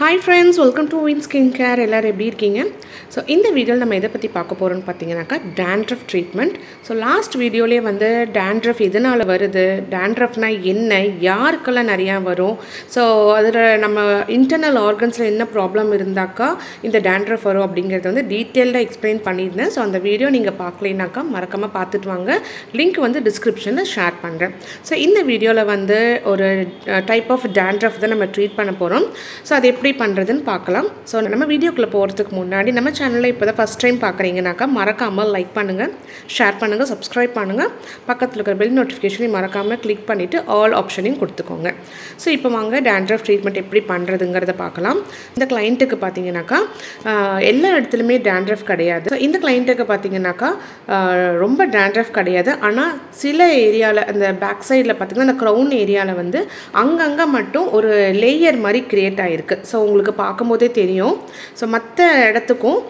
Hi friends, welcome to Win Skincare. எல்லாரும் எப்படி இருக்கீங்க? ஸோ இந்த வீடியோவில் நம்ம எதை பற்றி பார்க்க போகிறோம்னு பார்த்தீங்கன்னாக்கா dandruff ட்ரீட்மெண்ட். ஸோ லாஸ்ட் வீடியோலேயே வந்து dandruff எதனால் வருது, dandruffனா என்ன, யாருக்கெல்லாம் நிறையா வரும், ஸோ அதில் நம்ம இன்டர்னல் ஆர்கன்ஸில் என்ன ப்ராப்ளம் இருந்தாக்கா இந்த dandruff வரும் அப்படிங்கிறத வந்து டீட்டெயில்டாக எக்ஸ்பிளைன் பண்ணியிருந்தேன். ஸோ அந்த வீடியோ நீங்கள் பார்க்கலைனாக்கா மறக்காமல் பார்த்துட்டு வாங்க. லிங்க் வந்து டிஸ்கிரிப்ஷனில் ஷேர் பண்ணுறேன். ஸோ இந்த வீடியோவில் வந்து ஒரு டைப் ஆஃப் dandruff தான் நம்ம ட்ரீட் பண்ண போகிறோம். ஸோ அது எப்படி பண்ணுறதுன்னு பார்க்கலாம். ஸோ நம்ம வீடியோக்குள்ளே போகிறதுக்கு முன்னாடி நம்ம சேனலில் இப்போ தான் ஃபஸ்ட் டைம் பார்க்குறீங்கனாக்கா மறக்காமல் லைக் பண்ணுங்கள், ஷேர் பண்ணுங்கள், சப்ஸ்கிரைப் பண்ணுங்கள், பக்கத்தில் இருக்கிற பெல் நோட்டிஃபிகேஷனையும் மறக்காமல் கிளிக் பண்ணிவிட்டு ஆல் ஆப்ஷனையும் கொடுத்துக்கோங்க. ஸோ இப்போ வாங்க dandruff ட்ரீட்மெண்ட் எப்படி பண்ணுறதுங்கிறத பார்க்கலாம். இந்த கிளைண்ட்டுக்கு பார்த்தீங்கன்னாக்கா எல்லா இடத்துலையுமே dandruff கிடையாது. ஸோ இந்த கிளைண்ட்டுக்கு பார்த்தீங்கன்னாக்கா ரொம்ப dandruff கிடையாது. ஆனால் சில ஏரியாவில் அந்த பேக் சைடில் பார்த்திங்கன்னா அந்த க்ரௌன் ஏரியாவில் வந்து அங்கங்கே மட்டும் ஒரு லேயர் மாதிரி க்ரியேட் ஆகிருக்கு. ஸோ உங்களுக்கு பார்க்கும்போதே தெரியும். ஸோ மற்ற இடத்துக்கும்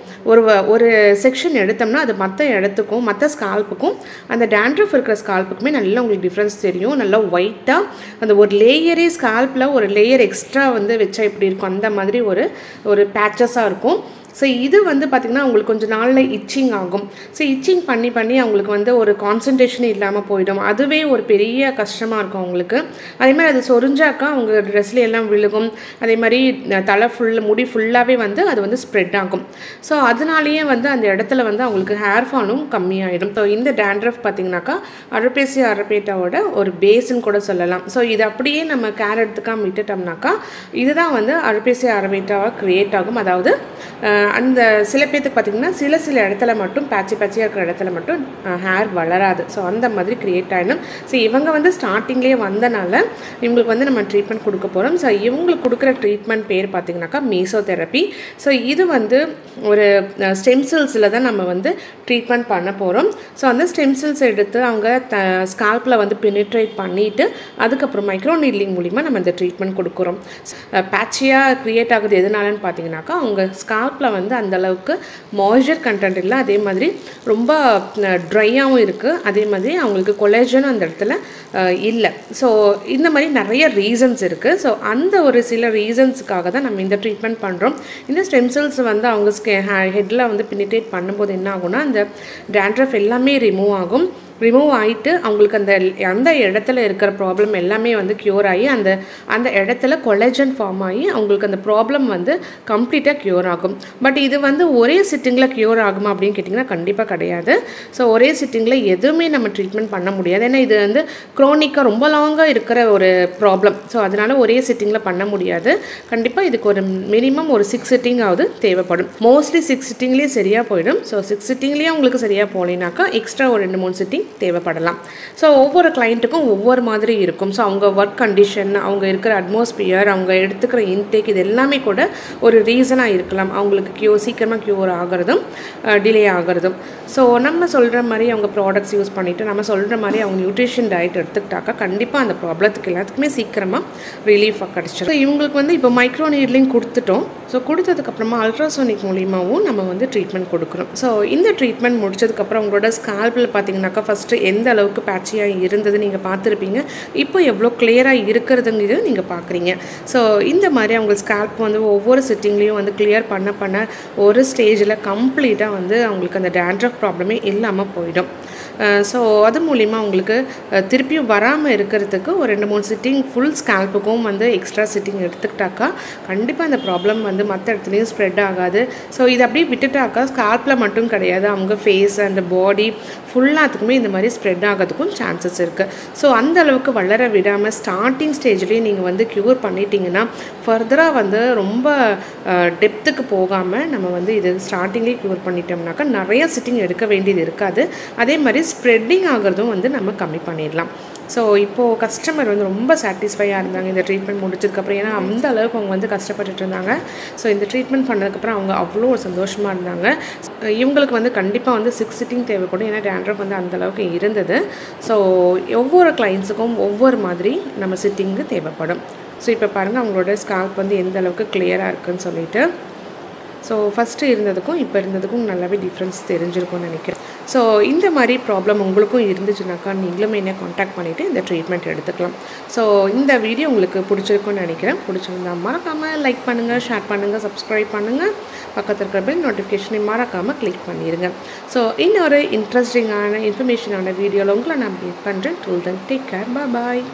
ஒரு செக்ஷன் எடுத்தோம்னா அது மற்ற இடத்துக்கும் மற்ற ஸ்கால்ப்புக்கும் அந்த dandruff இருக்கிற ஸ்கால்ப்புக்குமே நல்லா உங்களுக்கு டிஃப்ரென்ஸ் தெரியும். நல்லா ஒயிட்டாக அந்த ஒரு லேயரே ஸ்கால்ப்பில் ஒரு லேயர் எக்ஸ்ட்ரா வந்து வச்சா எப்படி இருக்கும் அந்த மாதிரி ஒரு பேச்சஸாக இருக்கும். ஸோ இது வந்து பார்த்திங்கன்னா அவங்களுக்கு கொஞ்சம் நாளில் இச்சிங் ஆகும். ஸோ இச்சிங் பண்ணி அவங்களுக்கு வந்து ஒரு கான்சன்ட்ரேஷனே இல்லாமல் போயிடும். அதுவே ஒரு பெரிய கஷ்டமாக இருக்கும் அவங்களுக்கு. அதே மாதிரி அது சொரிஞ்சாக்கா அவங்க ட்ரெஸ்ல எல்லாம் விழுகும். அதே மாதிரி தலை முடி ஃபுல்லாகவே வந்து அது வந்து ஸ்ப்ரெட் ஆகும். ஸோ அதனாலேயே வந்து அந்த இடத்துல வந்து அவங்களுக்கு ஹேர் ஃபாலும் கம்மியாயிடும். ஸோ இந்த dandruff பார்த்திங்கனாக்கா அரோபேசியா அரபேட்டாவோட ஒரு பேஸ்ன்னு கூட சொல்லலாம். ஸோ இது அப்படியே நம்ம கேர் எடுத்துக்காமல் விட்டுட்டோம்னாக்கா இதுதான் வந்து அரோபேசியா அரபேட்டாவாக க்ரியேட் ஆகும். அதாவது அந்த சில பேர்த்துக்கு பார்த்திங்கன்னா சில இடத்துல மட்டும் பேச்சியாக இருக்கிற இடத்துல மட்டும் ஹேர் வளராது. ஸோ அந்த மாதிரி க்ரியேட் ஆகிடும். ஸோ இவங்க வந்து ஸ்டார்டிங்லேயே வந்தனால இவங்களுக்கு வந்து நம்ம ட்ரீட்மெண்ட் கொடுக்க போகிறோம். ஸோ இவங்களுக்கு கொடுக்குற ட்ரீட்மெண்ட் பேர் பார்த்திங்கனாக்கா மீசோதெரப்பி. ஸோ இது வந்து ஒரு ஸ்டெம் செல்ஸில் தான் நம்ம வந்து ட்ரீட்மெண்ட் பண்ண போகிறோம். ஸோ அந்த ஸ்டெம் செல்ஸ் எடுத்து அவங்க ஸ்கால்ப்பில் வந்து பெனிட்ரேட் பண்ணிவிட்டு அதுக்கப்புறம் மைக்ரோ நீட்லிங் மூலிமா நம்ம இந்த ட்ரீட்மெண்ட் கொடுக்குறோம். பேச்சியாக க்ரியேட் ஆகுது எதனாலன்னு பார்த்தீங்கன்னாக்கா அவங்க ஸ்கால்ப்பில் வந்து அந்த அளவுக்கு மாய்ஸ்சர் கண்டென்ட் இல்லை. அதே மாதிரி ரொம்ப ட்ரையாகவும் இருக்குது. அதே மாதிரி அவங்களுக்கு கொலேஜனும் அந்த இடத்துல இல்லை. ஸோ இந்த மாதிரி நிறைய ரீசன்ஸ் இருக்குது. ஸோ அந்த ஒரு சில ரீசன்ஸுக்காக தான் நம்ம இந்த ட்ரீட்மெண்ட் பண்ணுறோம். இந்த ஸ்டெம் செல்ஸ் வந்து அவங்க ஹெட்டில் வந்து பெனிட்ரேட் பண்ணும்போது என்ன ஆகும்னா அந்த dandruff எல்லாமே ரிமூவ் ஆகிட்டு அவங்களுக்கு அந்த இடத்துல இருக்கிற ப்ராப்ளம் எல்லாமே வந்து க்யூர் ஆகி அந்த இடத்துல கொலேஜன் ஃபார்ம் ஆகி அவங்களுக்கு அந்த ப்ராப்ளம் வந்து கம்ப்ளீட்டாக க்யூர் ஆகும். பட் இது வந்து ஒரே சிட்டிங்கில் க்யூர் ஆகுமா அப்படின்னு கேட்டிங்கன்னா கண்டிப்பாக கிடையாது. ஸோ ஒரே சிட்டிங்கில் எதுவுமே நம்ம ட்ரீட்மெண்ட் பண்ண முடியாது. ஏன்னா இது வந்து க்ரோனிக்காக ரொம்ப லாங்காக இருக்கிற ஒரு ப்ராப்ளம். ஸோ அதனால் ஒரே சிட்டிங்கில் பண்ண முடியாது. கண்டிப்பாக இதுக்கு ஒரு மினிமம் ஒரு 6 சிட்டிங்காவது தேவைப்படும். மோஸ்ட்லி 6 சிட்டிங்லேயே சரியாக போயிடும். ஸோ 6 சிட்டிங்லேயே உங்களுக்கு சரியாக போகலைனாக்கா எக்ஸ்ட்ரா ஒரு 2-3 சிட்டிங் தேவைப்படலாம். ஸோ ஒவ்வொரு கிளைண்ட்டுக்கும் ஒவ்வொரு மாதிரி இருக்கும். ஸோ அவங்க ஒர்க் கண்டிஷன், அவங்க இருக்கிற அட்மாஸ்பியர், அவங்க எடுத்துக்கிற இன்டேக் இது எல்லாமே கூட ஒரு ரீசனாக இருக்கலாம். அவங்களுக்கு சீக்கிரமாக க்யூர் ஆகிறதும் டிலே ஆகிறதும். ஸோ நம்ம சொல்கிற மாதிரி அவங்க ப்ராடக்ட்ஸ் யூஸ் பண்ணிவிட்டு நம்ம சொல்கிற மாதிரி அவங்க நியூட்ரிஷன் டயட் எடுத்துக்கிட்டாக்கா கண்டிப்பாக அந்த ப்ராப்ளத்துக்கு எல்லாத்துக்குமே சீக்கிரமாக ரிலீஃபாக கிடச்சிடும். ஸோ இவங்களுக்கு வந்து இப்போ மைக்ரோ நீட்லிங் கொடுத்துட்டோம். ஸோ கொடுத்ததுக்கப்புறமா அல்ட்ராசோனிக் மூலிமாவும் நம்ம வந்து ட்ரீட்மெண்ட் கொடுக்குறோம். ஸோ இந்த ட்ரீட்மெண்ட் முடிச்சதுக்கப்புறம் உங்களோட ஸ்கால்பில் பார்த்தீங்கன்னாக்கா ஃபஸ்ட்டு எந்த அளவுக்கு பேட்சியாக இருந்தது நீங்கள் பார்த்துருப்பீங்க. இப்போ எவ்வளோ கிளியராக இருக்கிறதுங்கிறது நீங்கள் பார்க்குறீங்க. ஸோ இந்த மாதிரி அவங்க ஸ்கால்ப் வந்து ஒவ்வொரு சிட்டிங்லேயும் வந்து கிளியர் பண்ண ஒரு ஸ்டேஜில் கம்ப்ளீட்டாக வந்து அவங்களுக்கு அந்த dandruff ப்ராப்ளமே இல்லாமல் போயிடும். ஸோ அது மூலிமா உங்களுக்கு திருப்பியும் வராமல் இருக்கிறதுக்கு ஒரு 2-3 சிட்டிங் ஃபுல் ஸ்கால்ப்புக்கும் வந்து எக்ஸ்ட்ரா சிட்டிங் எடுத்துக்கிட்டாக்கா கண்டிப்பாக அந்த ப்ராப்ளம் வந்து மற்ற இடத்துலையும் ஸ்ப்ரெட் ஆகாது. ஸோ இது அப்படியே விட்டுட்டாக்கா ஸ்கால்ப்பில் மட்டும் கிடையாது, அவங்க ஃபேஸ் அந்த பாடி ஃபுல்லாத்துக்குமே இந்த மாதிரி ஸ்ப்ரெட் ஆகிறதுக்கும் சான்சஸ் இருக்குது. ஸோ அந்த அளவுக்கு வளர விடாமல் ஸ்டார்டிங் ஸ்டேஜ்லேயே நீங்கள் வந்து க்யூர் பண்ணிட்டீங்கன்னா ஃபர்தராக வந்து ரொம்ப டெப்த்துக்கு போகாமல் நம்ம வந்து இது ஸ்டார்டிங்லேயே க்யூர் பண்ணிட்டோம்னாக்கா நிறைய சிட்டிங் எடுக்க வேண்டியது இருக்காது. அதே மாதிரி ஸ்ப்ரெட்டிங் ஆகிறதும் வந்து நம்ம கம்மி பண்ணிடலாம். ஸோ இப்போது கஸ்டமர் வந்து ரொம்ப சாட்டிஸ்ஃபையாக இருந்தாங்க இந்த ட்ரீட்மெண்ட் முடிச்சதுக்கப்புறம். ஏன்னா அந்த அளவுக்கு அவங்க வந்து கஷ்டப்பட்டுட்டு இருந்தாங்க. ஸோ இந்த ட்ரீட்மெண்ட் பண்ணதுக்கப்புறம் அவங்க அவ்வளோ ஒரு சந்தோஷமாக இருந்தாங்க. இவங்களுக்கு வந்து கண்டிப்பாக வந்து 6 சிட்டிங் தேவைப்படும். ஏன்னா dandruff வந்து அந்தளவுக்கு இருந்தது. ஸோ ஒவ்வொரு கிளைண்ட்ஸுக்கும் ஒவ்வொரு மாதிரி நம்ம சிட்டிங்கு தேவைப்படும். ஸோ இப்போ பாருங்கள் அவங்களோட ஸ்கால்ப் வந்து எந்த அளவுக்கு கிளியராக இருக்குதுன்னு சொல்லிட்டு. ஸோ ஃபஸ்ட்டு இருந்ததுக்கும் இப்போ இருந்ததுக்கும் நல்லாவே டிஃப்ரென்ஸ் தெரிஞ்சிருக்கும்னு நினைக்கிறேன். ஸோ இந்த மாதிரி ப்ராப்ளம் உங்களுக்கும் இருந்துச்சுனாக்கா நீங்களும் என்னை காண்டாக்ட் பண்ணிவிட்டு இந்த ட்ரீட்மெண்ட் எடுத்துக்கலாம். ஸோ இந்த வீடியோ உங்களுக்கு பிடிச்சிருக்குன்னு நினைக்கிறேன். பிடிச்சிருந்தா மறக்காமல் லைக் பண்ணுங்கள், ஷேர் பண்ணுங்கள், சப்ஸ்கிரைப் பண்ணுங்கள், பக்கத்தில் இருக்கிற பெல் நோட்டிஃபிகேஷனை மறக்காமல் கிளிக் பண்ணிடுங்க. ஸோ இன்னொரு இன்ட்ரெஸ்டிங்கான இன்ஃபர்மேஷனான வீடியோவில் உங்களை நான் மீட் பண்ணுறேன். டில் தென் டேக் கேர், பாய்.